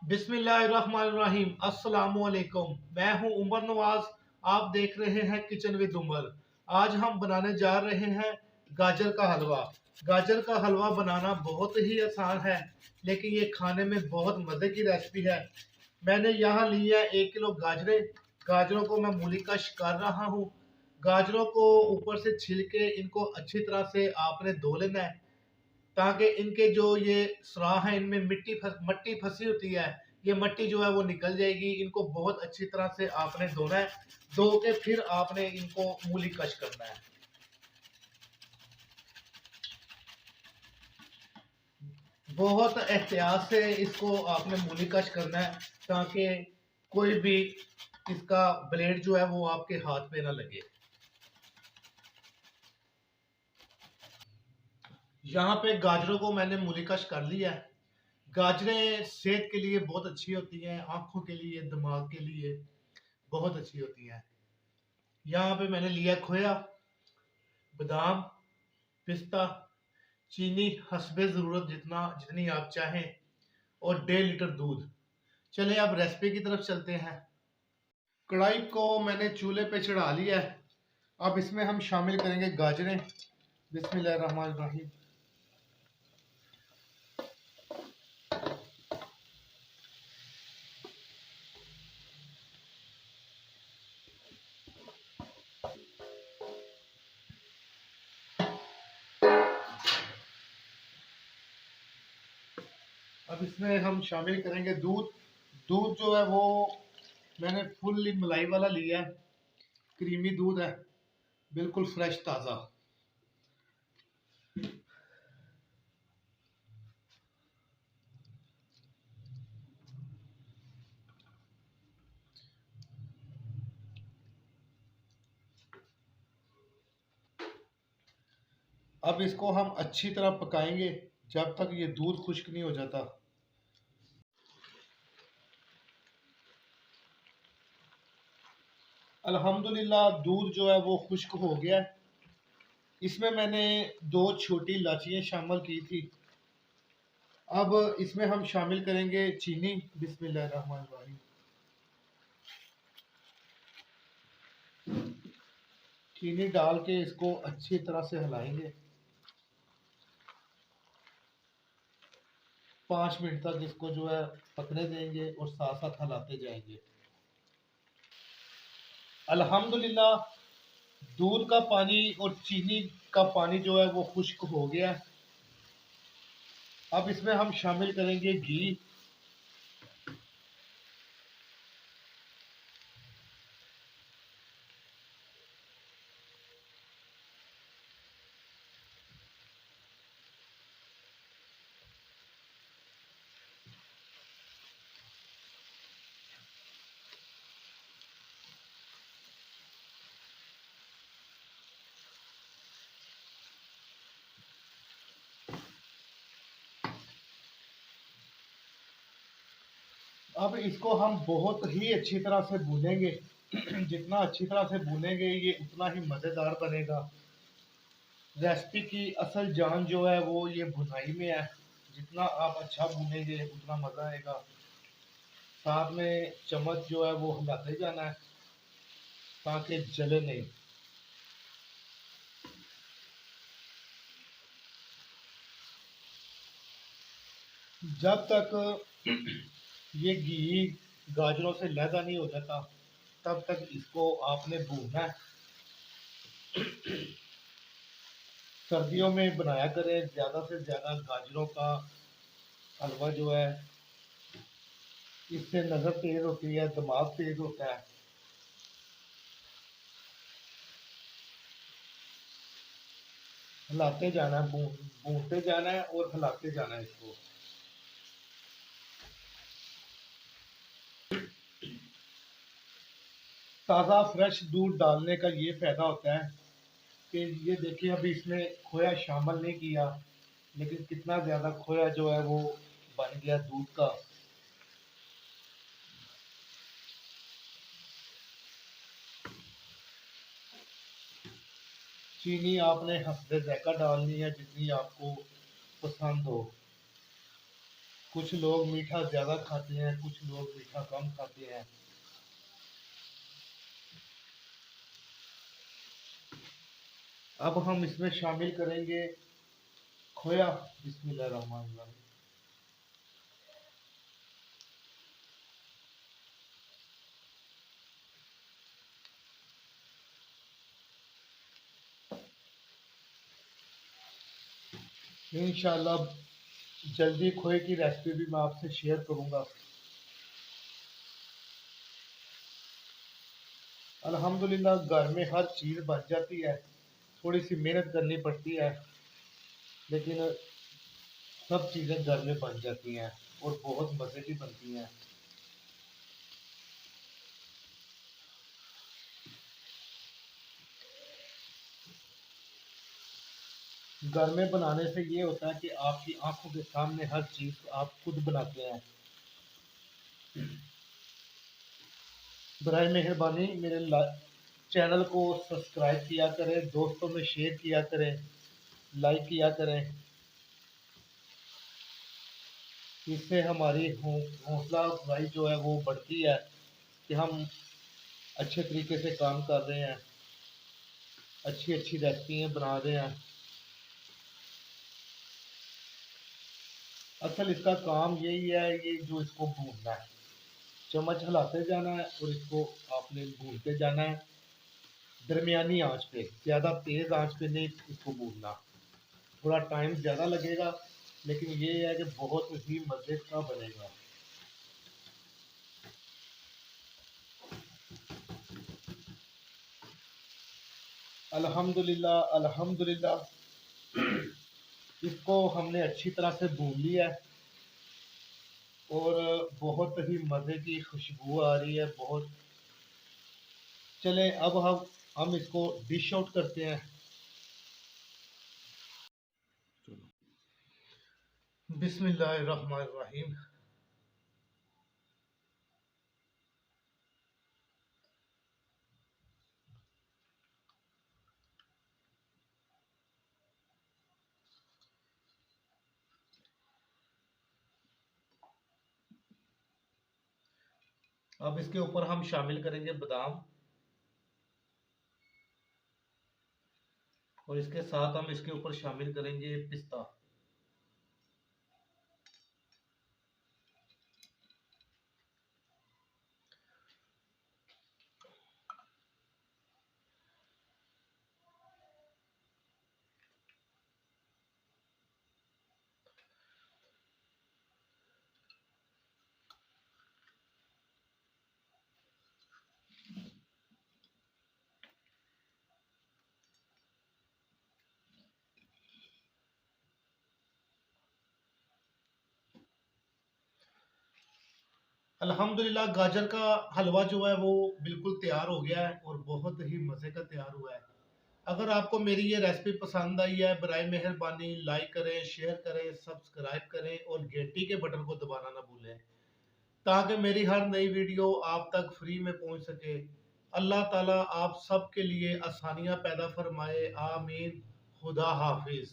बिस्मिल्लाहिर्रहमानिर्रहीम। अस्सलामुअलैकुम। मैं हूं उमर नवाज। आप देख रहे हैं किचन विद उमर। आज हम बनाने जा रहे हैं गाजर का हलवा। गाजर का हलवा बनाना बहुत ही आसान है, लेकिन ये खाने में बहुत मज़े की रेसिपी है। मैंने यहाँ ली है 1 किलो गाजरें। गाजरों को मैं मूली कश कर रहा हूँ। गाजरों को ऊपर से छिल के इनको अच्छी तरह से आपने धो लेना है, ताकि इनके जो ये सुराख हैं इनमें मट्टी फंसी होती है, ये मट्टी जो है वो निकल जाएगी। इनको बहुत अच्छी तरह से आपने धोना है। धो के फिर आपने इनको मूली कश करना है। बहुत एहतियात से इसको आपने मूली कश करना है, ताकि कोई भी इसका ब्लेड जो है वो आपके हाथ पे ना लगे। यहाँ पे गाजरों को मैंने मूली कश कर लिया है। गाजरें सेहत के लिए बहुत अच्छी होती हैं, आंखों के लिए, दिमाग के लिए बहुत अच्छी होती हैं। यहाँ पे मैंने लिया खोया, बादाम, पिस्ता, चीनी हस्बे ज़रूरत जितनी आप चाहें, और 1.5 लीटर दूध। चलें अब रेसिपी की तरफ चलते हैं। कढ़ाई को मैंने चूल्हे पे चढ़ा लिया है। अब इसमें हम शामिल करेंगे गाजरें। बिस्मिल्लाहिर्रहमानिर्रहीम। अब इसमें हम शामिल करेंगे दूध। दूध जो है वो मैंने फुल्ली मलाई वाला लिया है। क्रीमी दूध है, बिल्कुल फ्रेश ताज़ा। अब इसको हम अच्छी तरह पकाएंगे जब तक ये दूध खुश्क नहीं हो जाता। अल्हम्दुलिल्लाह दूध जो है वो खुश्क हो गया है। इसमें मैंने 2 छोटी इलायचियाँ शामिल की थी। अब इसमें हम शामिल करेंगे चीनी। बिस्मिल्लाहिर्रहमानिर्रहीम। चीनी डाल के इसको अच्छी तरह से हिलाएंगे। 5 मिनट तक इसको जो है पकने देंगे और साथ साथ हिलाते जाएंगे। अल्हम्दुलिल्लाह दूध का पानी और चीनी का पानी जो है वो खुश्क हो गया है। अब इसमें हम शामिल करेंगे घी। अब इसको हम बहुत ही अच्छी तरह से भूनेंगे। जितना अच्छी तरह से भूनेंगे ये उतना ही मज़ेदार बनेगा। रेसिपी की असल जान जो है वो ये भुनाई में है। जितना आप अच्छा भूनेंगे उतना मज़ा आएगा। साथ में चम्मच जो है वो हिलाते जाना है ताकि जले नहीं। जब तक ये घी गाजरों से लहदा नहीं हो जाता तब तक इसको आपने भूनना है। सर्दियों में बनाया करें ज़्यादा से ज़्यादा गाजरों का हलवा जो है, इससे नज़र तेज होती है, दिमाग तेज होता है। हिलाते जाना है, भूनते जाना है और हिलाते जाना है इसको। ताज़ा फ्रेश दूध डालने का ये फ़ायदा होता है कि ये देखिए अभी इसमें खोया शामिल नहीं किया, लेकिन कितना ज़्यादा खोया जो है वो बन गया दूध का। चीनी आपने हस्बे ज़ायक़ा डालनी है जितनी आपको पसंद हो। कुछ लोग मीठा ज़्यादा खाते हैं, कुछ लोग मीठा कम खाते हैं। अब हम इसमें शामिल करेंगे खोया। बिस्मिल्लाहिर्रहमानिर्रहीम। इंशाल्लाह जल्दी खोए की रेसिपी भी मैं आपसे शेयर करूंगा। अल्हम्दुलिल्लाह घर में हर चीज़ बन जाती है, थोड़ी सी मेहनत करनी पड़ती है, लेकिन सब चीज़ें घर में बन जाती हैं और बहुत मज़े की बनती हैं। घर में बनाने से ये होता है कि आपकी आंखों के सामने हर चीज़ आप खुद बनाते हैं। बराए मेहरबानी मेरे चैनल को सब्सक्राइब किया करें, दोस्तों में शेयर किया करें, लाइक किया करें। इससे हमारी हौसला अफजाई जो है वो बढ़ती है कि हम अच्छे तरीके से काम कर रहे हैं, अच्छी अच्छी रेसिपियाँ बना रहे हैं। असल इसका काम यही है, ये जो इसको भूनना है, चम्मच हिलाते जाना है और इसको आपने भूनते जाना है दरमियानी आंच पे, ज़्यादा तेज़ आंच पे नहीं इसको भूनना। थोड़ा टाइम ज़्यादा लगेगा, लेकिन ये है कि बहुत ही मज़े का बनेगा। अल्हम्दुलिल्लाह अल्हम्दुलिल्लाह इसको हमने अच्छी तरह से भून लिया है और बहुत ही मज़े की खुशबू आ रही है बहुत। चलें अब हम इसको डिश आउट करते हैं। बिस्मिल्लाहिर्रहमानिर्रहीम। अब इसके ऊपर हम शामिल करेंगे बादाम और इसके साथ हम इसके ऊपर शामिल करेंगे पिस्ता। अल्हम्दुलिल्लाह गाजर का हलवा जो है वो बिल्कुल तैयार हो गया है और बहुत ही मज़े का तैयार हुआ है। अगर आपको मेरी ये रेसिपी पसंद आई है, बराए मेहरबानी लाइक करें, शेयर करें, सब्सक्राइब करें और घंटी के बटन को दबाना ना भूलें, ताकि मेरी हर नई वीडियो आप तक फ्री में पहुंच सके। अल्लाह ताला आप सब के लिए आसानियां पैदा फरमाए, आमीन। खुदा हाफिज।